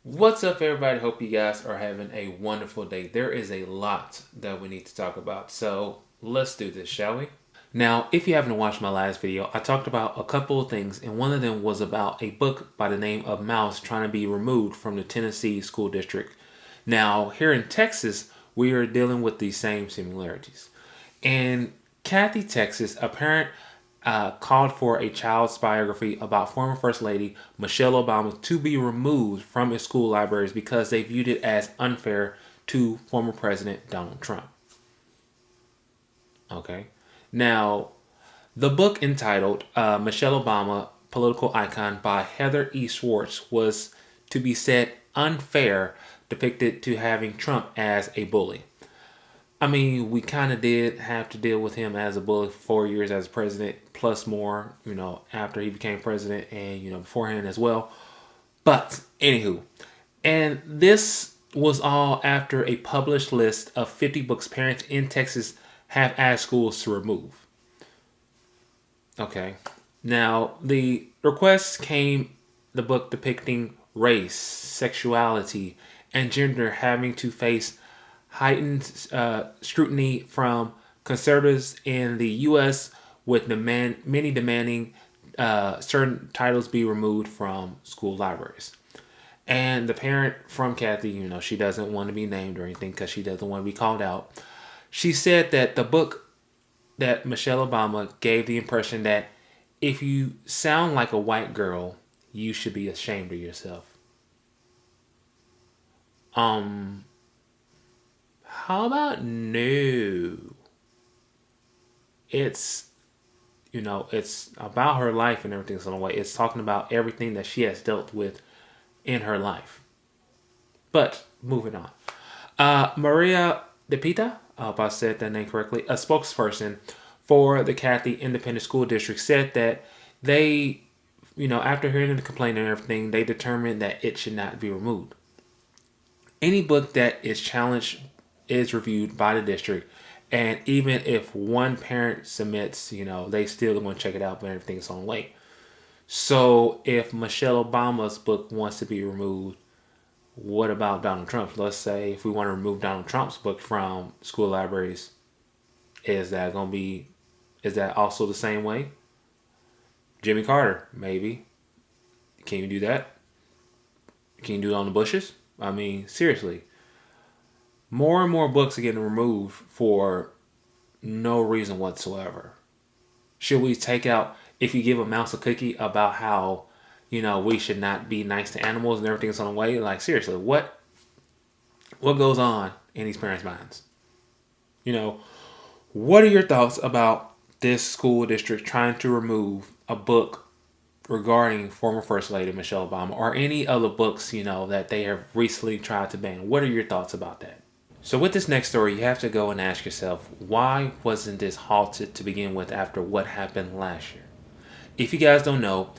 What's up, everybody? Hope you guys are having a wonderful day. There is a lot that we need to talk about, so let's do this, shall we? Now, if you haven't watched my last video, I talked about a couple of things, and one of them was about a book by the name of Mouse trying to be removed from the Tennessee school district. Now, here in Texas, we are dealing with these same similarities. In Kathy, Texas, a parent called for a child's biography about former First Lady Michelle Obama to be removed from its school libraries because they viewed it as unfair to former President Donald Trump. Okay. Now, the book entitled Michelle Obama, Political Icon by Heather E. Schwartz was to be said unfair, depicted to having Trump as a bully. I mean, we kind of did have to deal with him as a bully for 4 years as president, plus more, after he became president and, beforehand as well. But, anywho, and this was all after a published list of 50 books parents in Texas have asked schools to remove. Okay. Now, the request came the book depicting race, sexuality, and gender having to face heightened scrutiny from conservatives in the U.S., with many demanding certain titles be removed from school libraries. And the parent from Kathy, she doesn't want to be named or anything because she doesn't want to be called out. She said that the book that Michelle Obama gave the impression that if you sound like a white girl, you should be ashamed of yourself. How about no? It's it's about her life and everything in a way. It's talking about everything that she has dealt with in her life. But moving on. Maria DePita, I hope I said that name correctly, a spokesperson for the Kathy Independent School District, said that they, after hearing the complaint and everything, they determined that it should not be removed. Any book that is challenged is reviewed by the district, and even if one parent submits, they still want to check it out, but everything's on way. So if Michelle Obama's book wants to be removed, what about Donald Trump's? Let's say if we want to remove Donald Trump's book from school libraries, is that also the same way? Jimmy Carter, maybe. Can you do that? Can you do it on the bushes? I mean, seriously. More and more books are getting removed for no reason whatsoever. Should we take out, if you give a mouse a cookie, about how, we should not be nice to animals and everything's on the way? Like, seriously, what goes on in these parents' minds? What are your thoughts about this school district trying to remove a book regarding former First Lady Michelle Obama, or any other books, that they have recently tried to ban? What are your thoughts about that? So with this next story, you have to go and ask yourself, why wasn't this halted to begin with after what happened last year? If you guys don't know,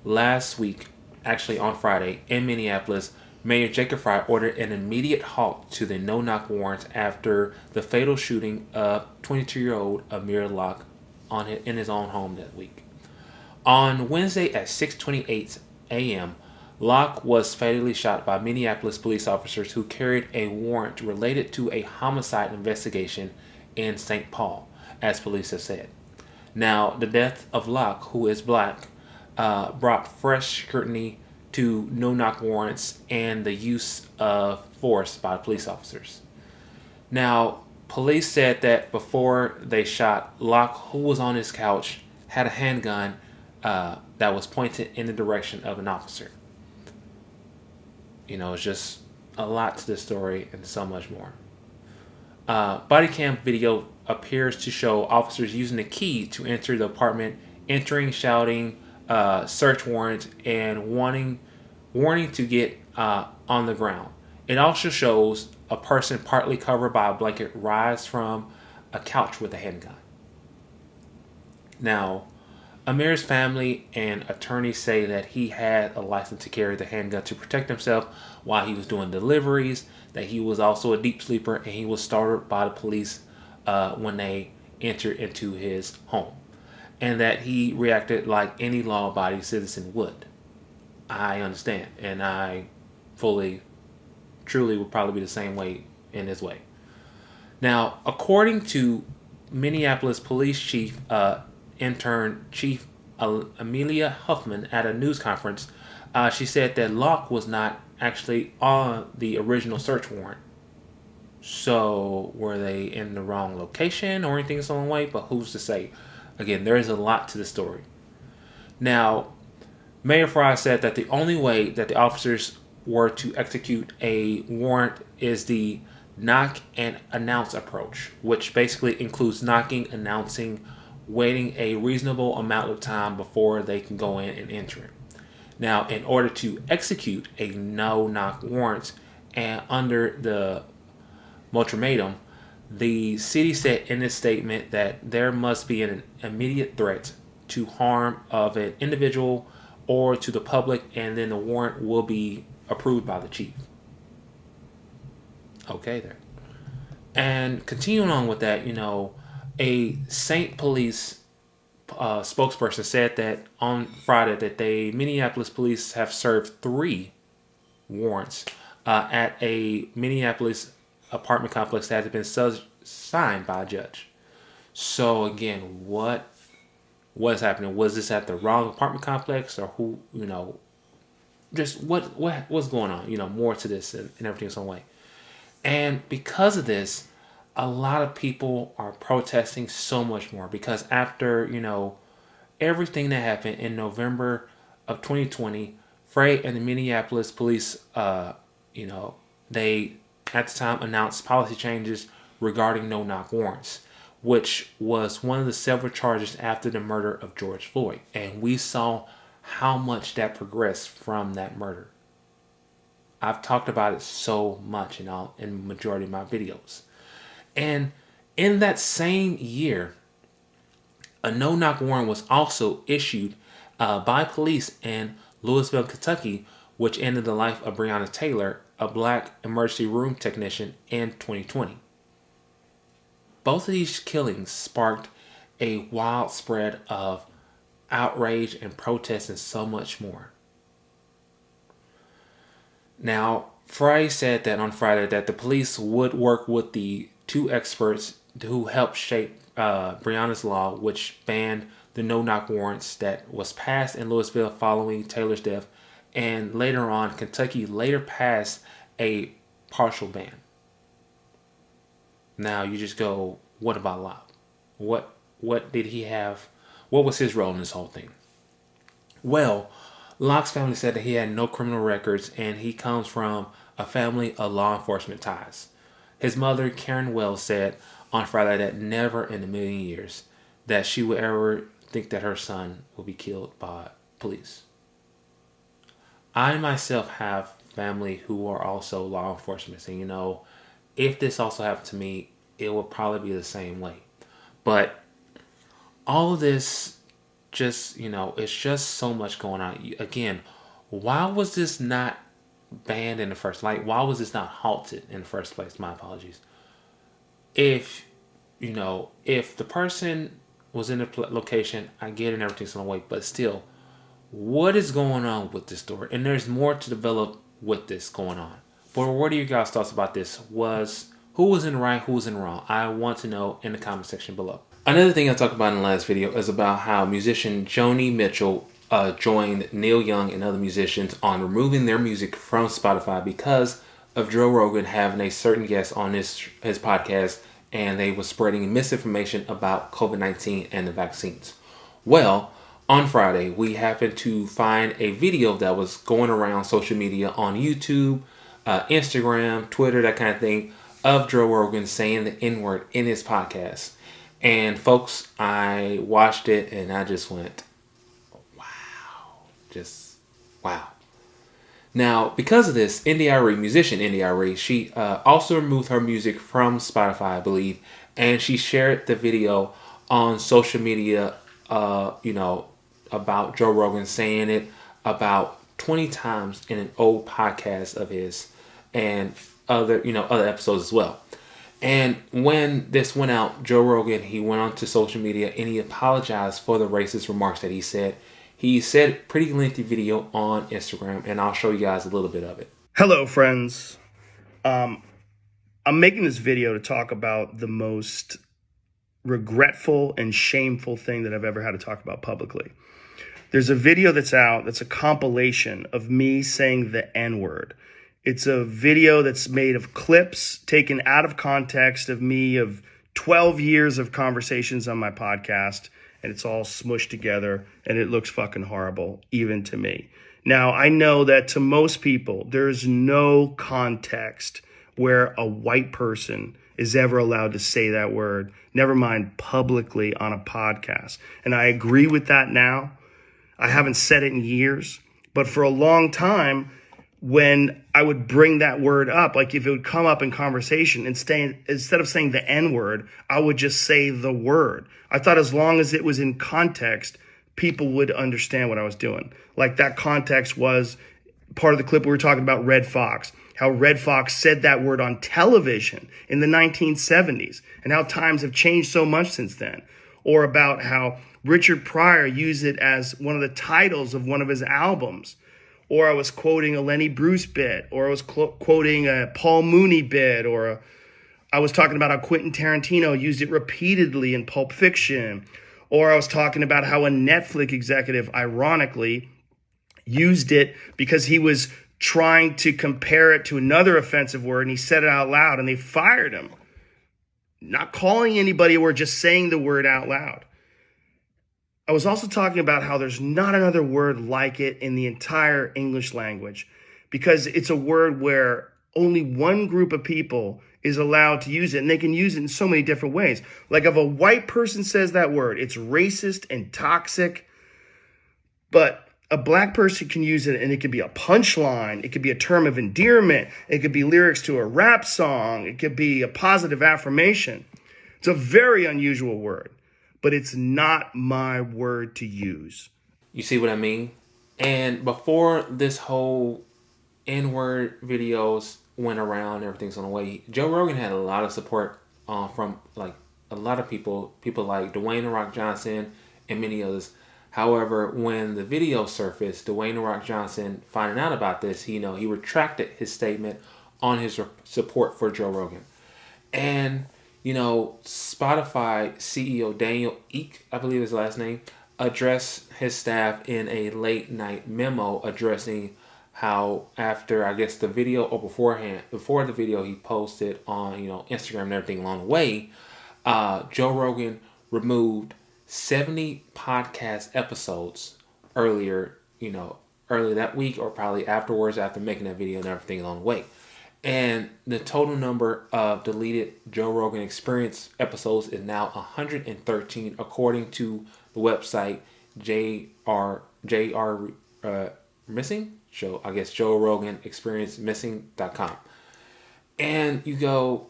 last week, actually on Friday, in Minneapolis, Mayor Jacob Frey ordered an immediate halt to the no-knock warrants after the fatal shooting of 22-year-old Amir Locke in his own home that week. On Wednesday at 6:28 a.m., Locke was fatally shot by Minneapolis police officers who carried a warrant related to a homicide investigation in St. Paul, as police have said. Now, the death of Locke, who is black, brought fresh scrutiny to no-knock warrants and the use of force by police officers. Now, police said that before they shot, Locke, who was on his couch, had a handgun that was pointed in the direction of an officer. It's just a lot to this story and so much more. Body cam video appears to show officers using the key to enter the apartment, entering, shouting, search warrant, and warning to get on the ground. It also shows a person partly covered by a blanket rise from a couch with a handgun. Now, Amir's family and attorneys say that he had a license to carry the handgun to protect himself while he was doing deliveries, that he was also a deep sleeper, and he was startled by the police when they entered into his home, and that he reacted like any law-abiding citizen would. I understand, and I truly would probably be the same way in his way. Now, according to Minneapolis Police Chief Intern Chief Amelia Huffman at a news conference, she said that Locke was not actually on the original search warrant. So, were they in the wrong location or anything along the way? But who's to say? Again, there is a lot to the story. Now, Mayor Fry said that the only way that the officers were to execute a warrant is the knock and announce approach, which basically includes knocking, announcing, waiting a reasonable amount of time before they can go in and enter it. Now, in order to execute a no-knock warrant and under the ultimatum, the city said in its statement that there must be an immediate threat to harm of an individual or to the public, and then the warrant will be approved by the chief. Okay, there. And continuing on with that, a St. Police spokesperson said that on Friday that Minneapolis police have served 3 warrants at a Minneapolis apartment complex that has been signed by a judge. So again, what's happening? Was this at the wrong apartment complex, or who? Just what's going on? More to this and everything some way. And because of this, a lot of people are protesting so much more because after everything that happened in November of 2020, Frey and the Minneapolis police, they at the time announced policy changes regarding no-knock warrants, which was one of the several charges after the murder of George Floyd. And we saw how much that progressed from that murder. I've talked about it so much in the majority of my videos. And in that same year, a no-knock warrant was also issued by police in Louisville, Kentucky, which ended the life of Breonna Taylor, a black emergency room technician, in 2020. Both of these killings sparked a wild spread of outrage and protest and so much more. Now, Frey said that on Friday that the police would work with the 2 experts who helped shape Breonna's law, which banned the no-knock warrants that was passed in Louisville following Taylor's death, and later on, Kentucky later passed a partial ban. Now you just go, what about Locke? What did he have? What was his role in this whole thing? Well, Locke's family said that he had no criminal records and he comes from a family of law enforcement ties. His mother, Karen Wells, said on Friday that never in a million years that she would ever think that her son will be killed by police. I myself have family who are also law enforcement, and if this also happened to me, it would probably be the same way. But all of this just, it's just so much going on. Again, why was this not banned in the first, why was this not halted in the first place? My apologies. If the person was in the location, I get it and everything's on the way, but still, what is going on with this story? And there's more to develop with this going on. But what are your guys' thoughts about this? Who was in right, who was in wrong? I want to know in the comment section below. Another thing I talked about in the last video is about how musician Joni Mitchell joined Neil Young and other musicians on removing their music from Spotify because of Joe Rogan having a certain guest on his podcast, and they were spreading misinformation about COVID-19 and the vaccines. Well, on Friday, we happened to find a video that was going around social media on YouTube, Instagram, Twitter, that kind of thing, of Joe Rogan saying the N-word in his podcast. And folks, I watched it and I just went, wow. Just, wow. Now, because of this, musician India.Arie, she also removed her music from Spotify, I believe, and she shared the video on social media, about Joe Rogan saying it about 20 times in an old podcast of his and other episodes as well. And when this went out, Joe Rogan, he went on to social media and he apologized for the racist remarks that he said. He said pretty lengthy video on Instagram, and I'll show you guys a little bit of it. Hello, friends. Um, I'm making this video to talk about the most regretful and shameful thing that I've ever had to talk about publicly. There's a video that's out that's a compilation of me saying the N word. It's a video that's made of clips taken out of context of me of 12 years of conversations on my podcast, and it's all smushed together, and it looks fucking horrible, even to me. Now, I know that to most people, there's no context where a white person is ever allowed to say that word, never mind publicly on a podcast. And I agree with that now. I haven't said it in years, but for a long time, when I would bring that word up, like if it would come up in conversation, instead of saying the N word, I would just say the word. I thought as long as it was in context, people would understand what I was doing. Like that context was part of the clip we were talking about Red Fox, how Red Fox said that word on television in the 1970s, and how times have changed so much since then. Or about how Richard Pryor used it as one of the titles of one of his albums. Or I was quoting a Lenny Bruce bit, or I was quoting a Paul Mooney bit, or I was talking about how Quentin Tarantino used it repeatedly in Pulp Fiction, or I was talking about how a Netflix executive, ironically, used it because he was trying to compare it to another offensive word, and he said it out loud, and they fired him. Not calling anybody a word, just saying the word out loud. I was also talking about how there's not another word like it in the entire English language, because it's a word where only one group of people is allowed to use it, and they can use it in so many different ways. Like if a white person says that word, it's racist and toxic, but a black person can use it, and it could be a punchline. It could be a term of endearment. It could be lyrics to a rap song. It could be a positive affirmation. It's a very unusual word, but it's not my word to use. You see what I mean? And before this whole N-word videos went around, everything's on the way, Joe Rogan had a lot of support from like a lot of people like Dwayne "The Rock" Johnson and many others. However, when the video surfaced, Dwayne "The Rock" Johnson finding out about this, he retracted his statement on his support for Joe Rogan. And, Spotify CEO Daniel Ek, I believe his last name, addressed his staff in a late night memo addressing how after, I guess, the video or before the video he posted on, Instagram and everything along the way, Joe Rogan removed 70 podcast episodes earlier, earlier that week or probably afterwards after making that video and everything along the way. And the total number of deleted Joe Rogan Experience episodes is now 113, according to the website JR Missing Show. I guess Joe Rogan Experience Missing.com. And you go,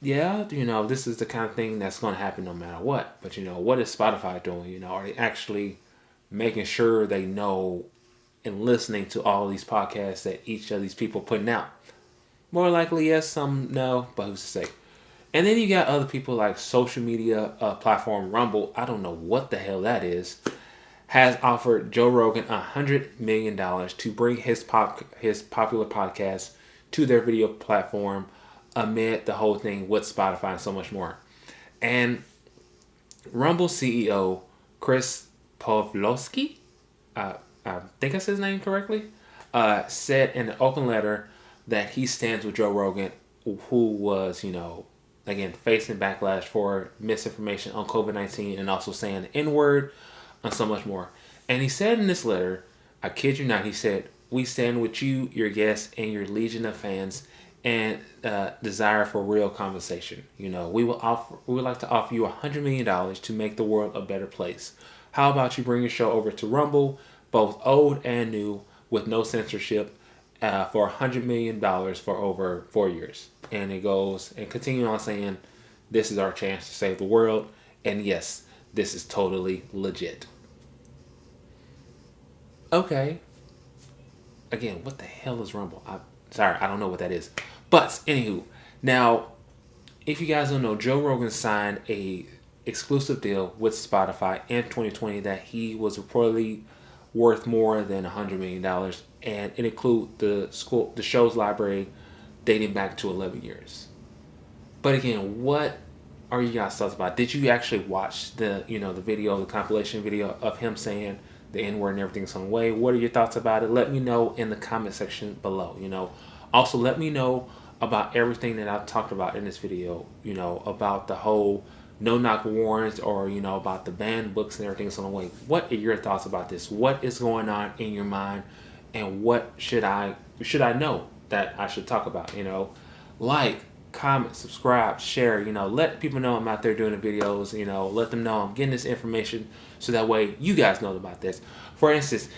yeah, this is the kind of thing that's going to happen no matter what. But what is Spotify doing? Are they actually making sure they know and listening to all these podcasts that each of these people putting out? More likely yes, some no, but who's to say? And then you got other people like social media platform Rumble. I don't know what the hell that is. Has offered Joe Rogan $100 million to bring his popular podcast to their video platform amid the whole thing with Spotify and so much more. And Rumble CEO Chris Pavlovsky, I think I said his name correctly, said in an open letter that he stands with Joe Rogan, who was, again, facing backlash for misinformation on COVID-19 and also saying the N-word and so much more. And he said in this letter, I kid you not, he said, "We stand with you, your guests, and your legion of fans and desire for real conversation. We would like to offer you $100 million to make the world a better place. How about you bring your show over to Rumble, both old and new, with no censorship, for $100 million for over 4 years." And it goes and continue on saying, this is our chance to save the world. And yes, this is totally legit. Okay. Again, what the hell is Rumble? I don't know what that is. But anywho, now, if you guys don't know, Joe Rogan signed a exclusive deal with Spotify in 2020 that he was reportedly worth more than $100 million, and it includes the show's library dating back to 11 years. But again, what are you guys thoughts about? Did you actually watch the video, the compilation video of him saying the N word and everything's on the way? What are your thoughts about it? Let me know in the comment section below. Also let me know about everything that I've talked about in this video. About the whole no knock warrants, or about the banned books and everything's on the way. What are your thoughts about this? What is going on in your mind, and what should I know that I should talk about? Like, comment, subscribe, share. Let people know I'm out there doing the videos. Let them know I'm getting this information, so that way you guys know about this. For instance,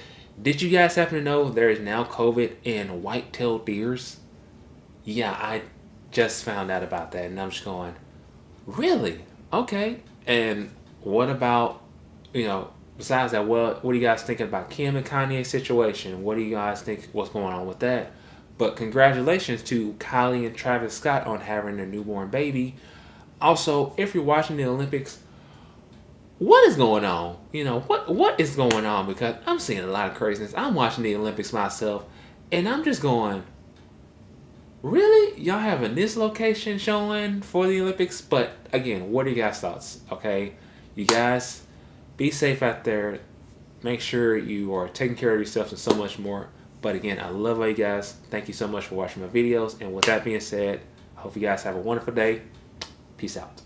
did you guys happen to know there is now COVID in white-tailed deers? Yeah, I just found out about that, and I'm just going, really? Okay. And what about, besides that, what are you guys thinking about Kim and Kanye's situation? What do you guys think, what's going on with that? But congratulations to Kylie and Travis Scott on having their newborn baby. Also, if you're watching the Olympics, what is going on? What is going on? Because I'm seeing a lot of craziness. I'm watching the Olympics myself, and I'm just going, really? Y'all having this location showing for the Olympics? But again, what are you guys' thoughts? Okay, you guys be safe out there. Make sure you are taking care of yourself and so much more. But again, I love all you guys. Thank you so much for watching my videos. And with that being said, I hope you guys have a wonderful day. Peace out.